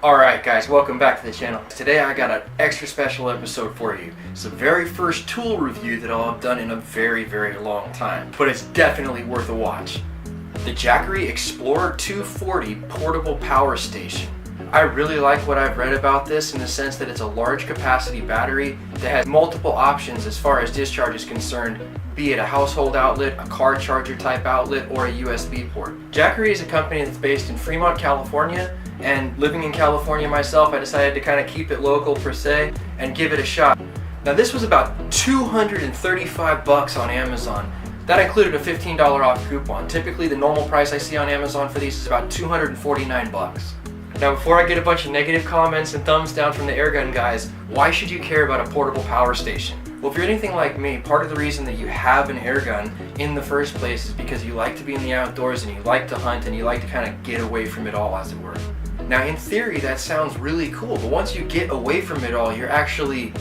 Alright guys, welcome back to the channel. Today I got an extra special episode for you. It's the very first tool review that I'll have done in a very long time, but it's definitely worth a watch. The Jackery EXPLORER 240 Portable Power Station. I really like what I've read about this in the sense that it's a large capacity battery that has multiple options as far as discharge is concerned, be it a household outlet, a car charger type outlet, or a USB port. Jackery is a company that's based in Fremont, California, and living in California myself, I decided to kind of keep it local per se and give it a shot. Now this was about $235 on Amazon. That included a $15 off coupon. Typically the normal price I see on Amazon for these is about $249. Now before I get a bunch of negative comments and thumbs down from the airgun guys, why should you care about a portable power station? Well, if you're anything like me, part of the reason that you have an airgun in the first place is because you like to be in the outdoors and you like to hunt and you like to kind of get away from it all, as it were. Now in theory that sounds really cool, but once you get away from it all, you're actually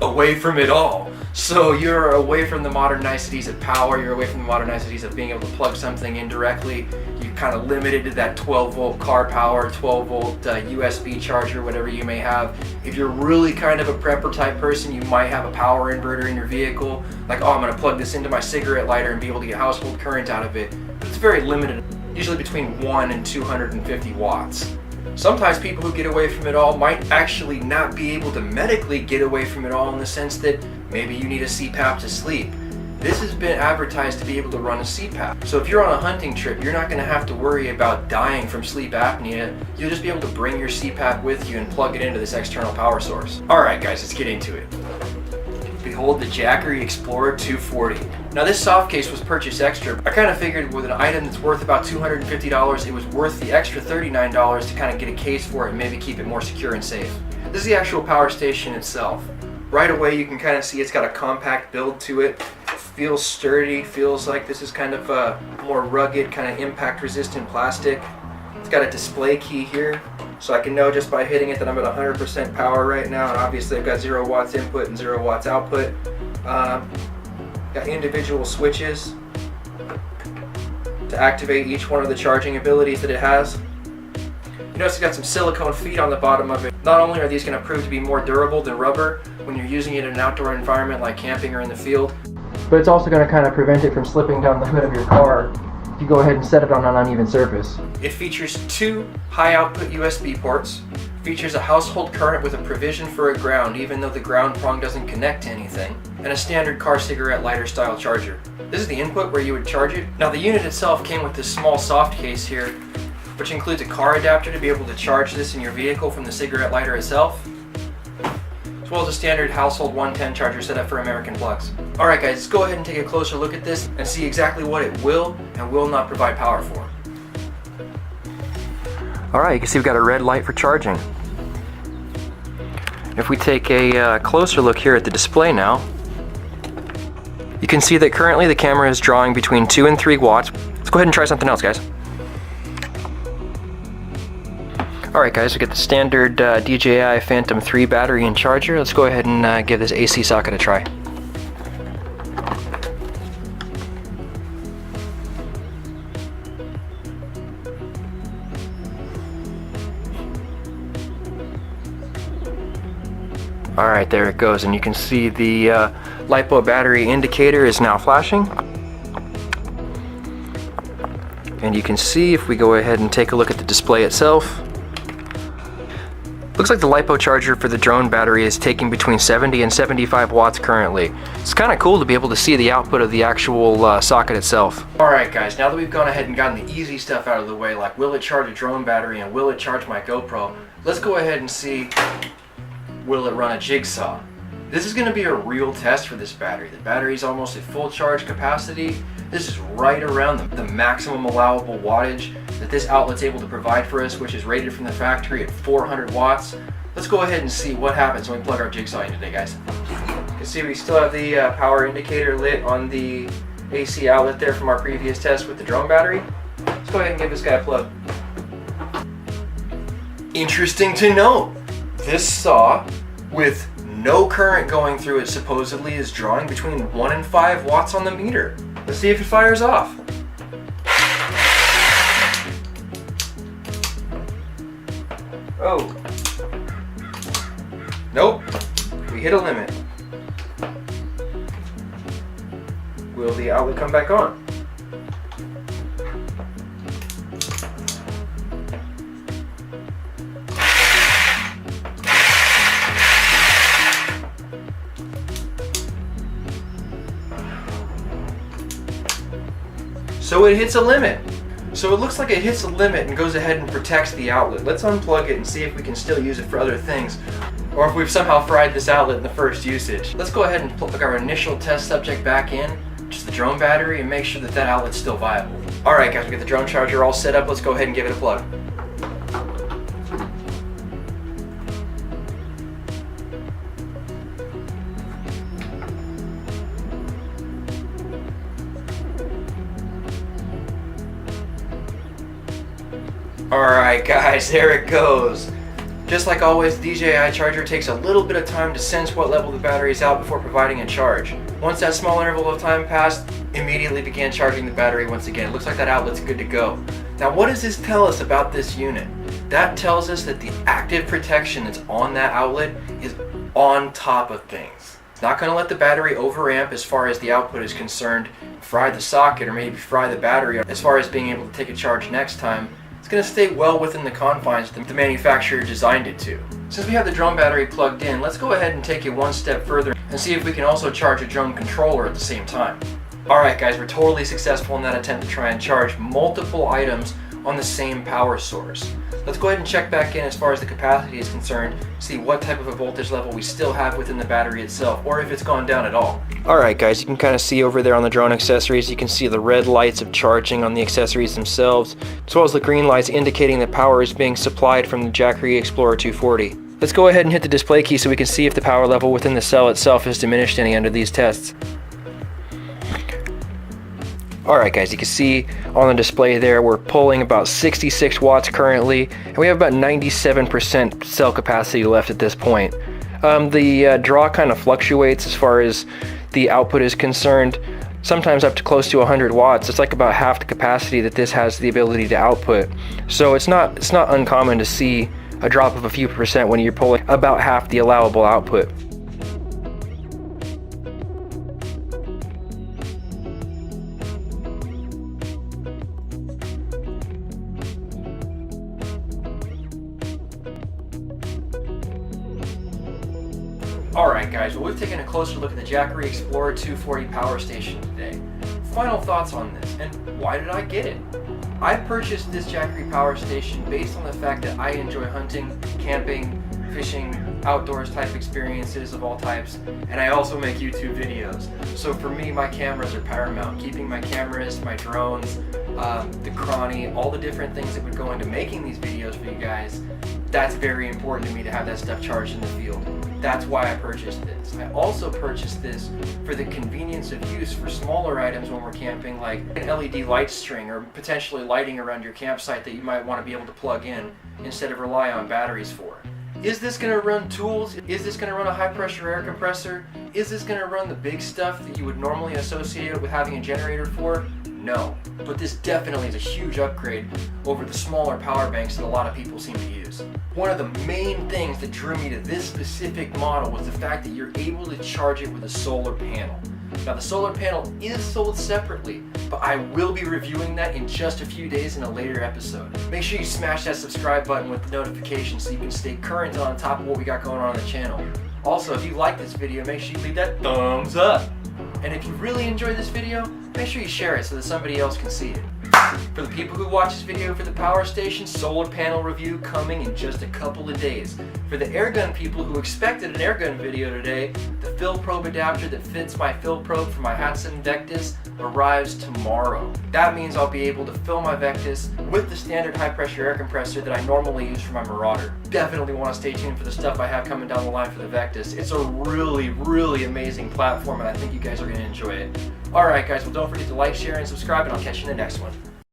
away from it all. So you're away from the modern niceties of power, you're away from the modern niceties of being able to plug something in directly. You're kind of limited to that 12 volt car power, 12 volt USB charger, whatever you may have. If you're really kind of a prepper type person, you might have a power inverter in your vehicle. Like, oh, I'm going to plug this into my cigarette lighter and be able to get household current out of it. But it's very limited, usually between 1 and 250 watts. Sometimes people who get away from it all might actually not be able to medically get away from it all in the sense that maybe you need a CPAP to sleep. This has been advertised to be able to run a CPAP. So if you're on a hunting trip, you're not going to have to worry about dying from sleep apnea. You'll just be able to bring your CPAP with you and plug it into this external power source. Alright guys, let's get into it. Behold the Jackery EXPLORER 240. Now this soft case was purchased extra. I kind of figured with an item that's worth about $250, it was worth the extra $39 to kind of get a case for it and maybe keep it more secure and safe. This is the actual power station itself. Right away you can kind of see it's got a compact build to it. Feels sturdy, feels like this is kind of a more rugged, kind of impact resistant plastic. It's got a display key here, so I can know just by hitting it that I'm at 100% power right now, and obviously I've got 0 watts input and 0 watts output. Got individual switches to activate each one of the charging abilities that it has. You notice it's got some silicone feet on the bottom of it. Not only are these going to prove to be more durable than rubber when you're using it in an outdoor environment like camping or in the field, but it's also going to kind of prevent it from slipping down the hood of your car if you go ahead and set it on an uneven surface. It features 2 high output USB ports, features a household current with a provision for a ground even though the ground prong doesn't connect to anything, and a standard car cigarette lighter style charger. This is the input where you would charge it. Now the unit itself came with this small soft case here, which includes a car adapter to be able to charge this in your vehicle from the cigarette lighter itself, as well as a standard household 110 charger set up for American plugs. Alright guys, let's go ahead and take a closer look at this and see exactly what it will and will not provide power for. Alright, you can see we've got a red light for charging. If we take a closer look here at the display now, you can see that currently the camera is drawing between 2 and 3 watts. Let's go ahead and try something else, guys. Alright guys, we get the standard DJI Phantom 3 battery and charger. Let's go ahead and give this AC socket a try. Alright, there it goes, and you can see the LiPo battery indicator is now flashing. And you can see, if we go ahead and take a look at the display itself, looks like the LiPo charger for the drone battery is taking between 70 and 75 watts currently. It's kind of cool to be able to see the output of the actual socket itself. Alright guys, now that we've gone ahead and gotten the easy stuff out of the way, like will it charge a drone battery and will it charge my GoPro, let's go ahead and see, will it run a jigsaw? This is going to be a real test for this battery. The battery is almost at full charge capacity. This is right around the maximum allowable wattage that this outlet's able to provide for us, which is rated from the factory at 400 watts. Let's go ahead and see what happens when we plug our jigsaw in today, guys. You can see we still have the power indicator lit on the AC outlet there from our previous test with the drone battery. Let's go ahead and give this guy a plug. Interesting to note, this saw with no current going through it supposedly is drawing between 1 and 5 watts on the meter. Let's see if it fires off. Oh. Nope. We hit a limit. Will the outlet come back on? So it hits a limit. So it looks like it hits a limit and goes ahead and protects the outlet. Let's unplug it and see if we can still use it for other things, or if we've somehow fried this outlet in the first usage. Let's go ahead and plug our initial test subject back in, which is the drone battery, and make sure that that outlet's still viable. Alright guys, we got the drone charger all set up. Let's go ahead and give it a plug. Alright guys, there it goes. Just like always, the DJI charger takes a little bit of time to sense what level the battery is out before providing a charge. Once that small interval of time passed, immediately began charging the battery once again. It looks like that outlet's good to go. Now what does this tell us about this unit? That tells us that the active protection that's on that outlet is on top of things. It's not going to let the battery overamp as far as the output is concerned, fry the socket, or maybe fry the battery as far as being able to take a charge next time. It's going to stay well within the confines that the manufacturer designed it to. Since we have the drone battery plugged in, let's go ahead and take it one step further and see if we can also charge a drone controller at the same time. Alright guys, we're totally successful in that attempt to try and charge multiple items on the same power source. Let's go ahead and check back in as far as the capacity is concerned, see what type of a voltage level we still have within the battery itself, or if it's gone down at all. Alright guys, you can kind of see over there on the drone accessories, you can see the red lights of charging on the accessories themselves, as well as the green lights indicating that power is being supplied from the Jackery EXPLORER 240. Let's go ahead and hit the display key so we can see if the power level within the cell itself is diminished any under these tests. Alright guys, you can see on the display there we're pulling about 66 watts currently, and we have about 97% cell capacity left at this point. The draw kind of fluctuates as far as the output is concerned, sometimes up to close to 100 watts. It's like about half the capacity that this has the ability to output. So it's not uncommon to see a drop of a few percent when you're pulling about half the allowable output. Alright guys, well we've taken a closer look at the Jackery EXPLORER 240 power station today. Final thoughts on this, and why did I get it? I purchased this Jackery power station based on the fact that I enjoy hunting, camping, fishing, outdoors type experiences of all types, and I also make YouTube videos. So for me, my cameras are paramount. Keeping my cameras, my drones, the chrony, all the different things that would go into making these videos for you guys, that's very important to me to have that stuff charged in the field. That's why I purchased this. I also purchased this for the convenience of use for smaller items when we're camping, like an LED light string or potentially lighting around your campsite that you might want to be able to plug in instead of rely on batteries for. Is this going to run tools? Is this going to run a high pressure air compressor? Is this going to run the big stuff that you would normally associate it with having a generator for? No. But this definitely is a huge upgrade over the smaller power banks that a lot of people seem to use. One of the main things that drew me to this specific model was the fact that you're able to charge it with a solar panel. Now the solar panel is sold separately, but I will be reviewing that in just a few days in a later episode. Make sure you smash that subscribe button with the notifications so you can stay current on top of what we got going on the channel. Also, if you like this video, make sure you leave that thumbs up. And if you really enjoyed this video, make sure you share it so that somebody else can see it. For the people who watch this video for the power station, solar panel review coming in just a couple of days. For the airgun people who expected an airgun video today, the fill probe adapter that fits my fill probe for my Hatson Vectis arrives tomorrow. That means I'll be able to fill my Vectis with the standard high pressure air compressor that I normally use for my Marauder. Definitely want to stay tuned for the stuff I have coming down the line for the Vectis. It's a really amazing platform and I think you guys are going to enjoy it. Alright guys, well don't forget to like, share, and subscribe, and I'll catch you in the next one.